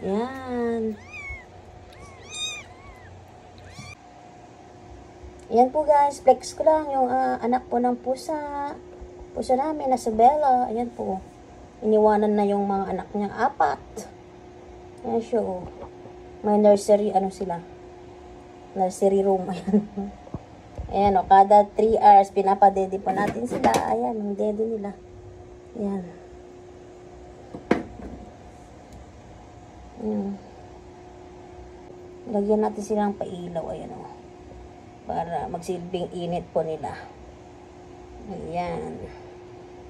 Yan. Yan po guys, flex ko lang yung anak po ng pusa. Pusa namin na si Bella. Ayan po. Iniwanan na yung mga anak niya. 4. Ayan siya oh. May nursery, ano sila? Nursery room. Ayan. Ayan o, kada 3 hours, pinapadede po natin sila. Ayan, yung dede nila. Ayan. Lagyan natin silang pailaw. Ayan o. Para magsilbing init po nila. Ayan.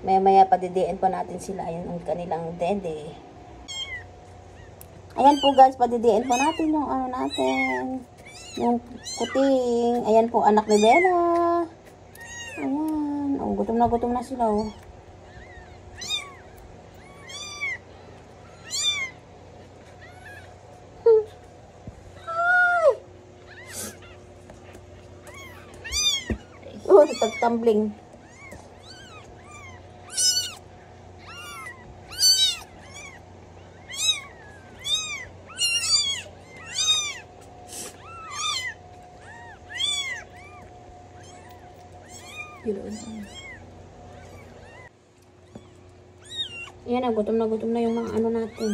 Maya-maya padidiin po natin sila. Ayan ang kanilang dede. Ayan po guys, padidiin po natin yung ano natin. Yung kuting. Ayan po, anak ni Bella. Ayan. Oh, gutom na sila oh. Oh, tagtumbling. Ayan, gutom na yung mga ano natin.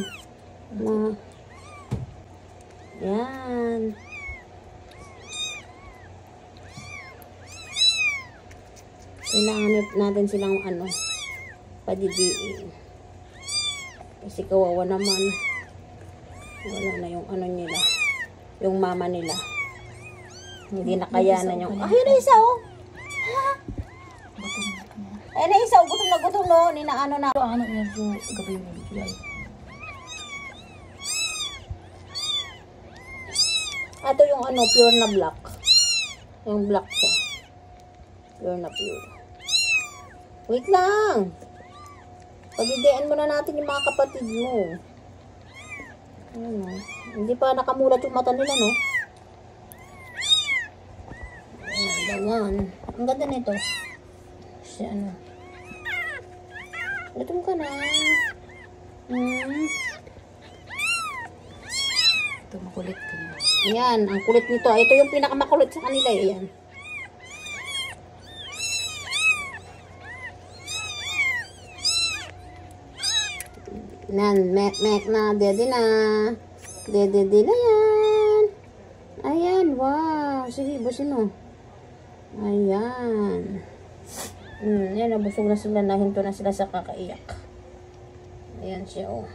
Ayan. Kailangan natin silang ano, padidiin. Kasi kawawa naman. Wala na yung ano nila. Yung mama nila. Hindi na kayanan yung... Ay, na isa oh! Ay, na isa oh! Gutom no! Ninaano na. Ano na so, gabi yung bibigay. Ito yung ano, pure na black. Yung black siya. Pure na pure. Wait lang. Pag-idean mo na natin yung mga kapatid mo. Ano, hindi pa nakamulat yung mata nila, no? Ayan. Ang ganda nito. Kasi ano. Gutom ka na. Ito, makulit ka na. Ayan, ang kulit nito. Ito yung pinakamakulit sa kanila. Ayan. Nan, mek na, dede na. Dede na yan. Ayan, wow. Sige, busin mo. Ayan. Ayan, nabusog na sila. Nahinto na sila sa kakaiyak. Ayan siya, oh.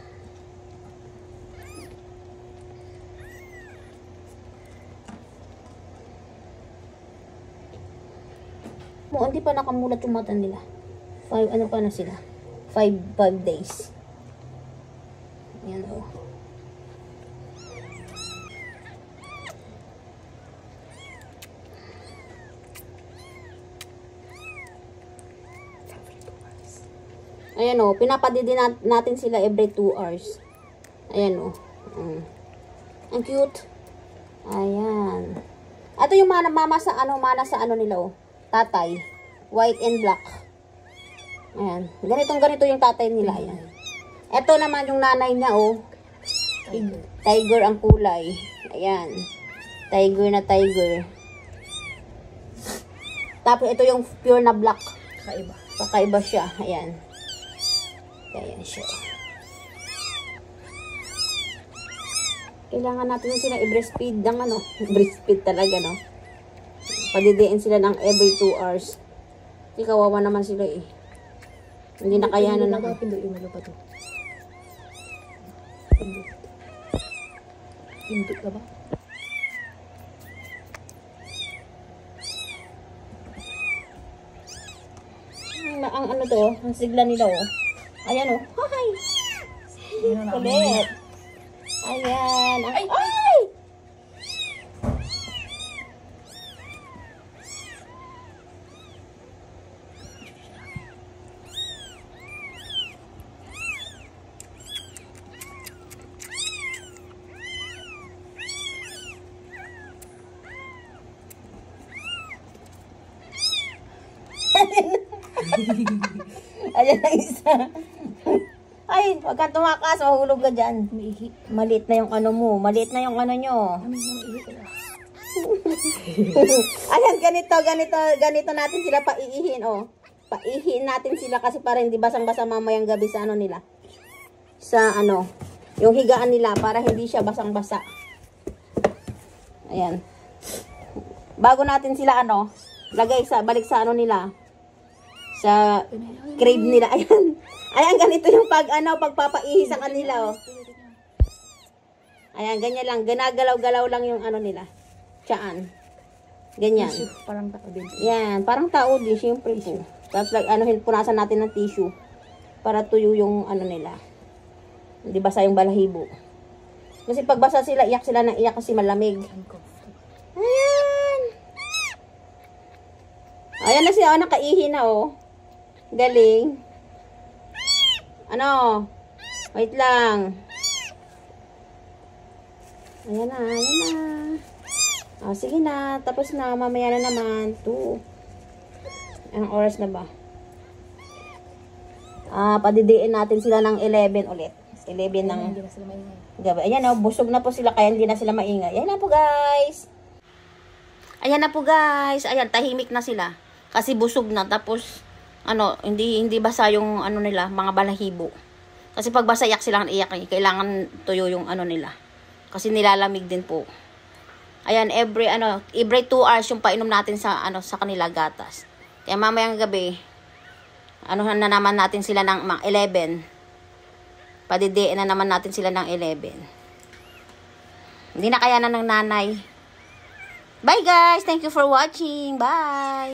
Hindi pa nakamulat yung mata nila. 5, ano pa na sila? 5 days. Yan o. Ayan o. Pinapadidi natin sila every 2 hours. Ayan o. Ang cute. Ayan. Ito yung mama sa ano nila o. Tatay. White and black. Ayan. Ganito yung tatay nila. Ayan. Ito naman yung nanay niya, oh. Tiger ang kulay. Ayan. Tiger na tiger. Tapos ito yung pure na black. Kakaiba siya. Ayan. Ayan siya. Kailangan natin sila i-breastfeed ng ano. Breastfeed talaga, no? Padidiin sila ng every 2 hours. Kasi kawawa naman sila eh. Hindi na kayanan na. Indot ka ba? Ang ano to, ang sigla nila oh. Ayan oh. Hi! Kulit. Ayan. Ay! Ayan ang isa. Ay, Hoy, huwag kang tumakas. Mahulog ka dyan. Umiihi. Maliit na yung ano mo. Maliit na yung ano nyo. Umiihi ka na. Ayan, ganito natin sila paiihin, oh. Paiihin natin sila kasi para hindi basang-basa mamayang gabi sa ano nila. Sa ano, yung higaan nila para hindi siya basang-basa. Ayan. Bago natin sila ano, balik sa ano nila. Sa crib nila. Ayan. Ayan, ganito yung pagpapaihi sa kanila, oh. Ayan, ganyan lang. Ginagalaw-galaw lang yung ano nila. Tsaan. Ganyan. Parang tao din. Yan, parang tao din, syempre po. Tapos punasan natin ng tissue para tuyo yung ano nila. Hindi basa yung balahibo. Kasi pag basa sila, iyak sila ng iyak kasi malamig. Ayan. Ayan na siya, nakaihi na, oh. Galing. Ano? Wait lang. Ayan na, ayan na. Oh, sige na, tapos na, mamaya na naman. 2. Anong oras na ba? Padidiin natin sila ng 11 ulit. 11 ng Hindi na sila maingay. gabi. Ayan, oh, busog na po sila, kaya hindi na sila maingay. Ayan na po, guys. Ayan na po, guys. Ayan, tahimik na sila. Kasi busog na, tapos, ano, hindi basa yung, ano nila, mga balahibo. Kasi pag basa, iyak silang iyak. Kailangan tuyo yung, ano nila. Kasi nilalamig din po. Ayan, every 2 hours yung painom natin sa kanila gatas. Kaya mamayang gabi, anuhan na naman natin sila ng 11. Padidiin na naman natin sila ng 11. Hindi na kaya na ng nanay. Bye guys! Thank you for watching. Bye!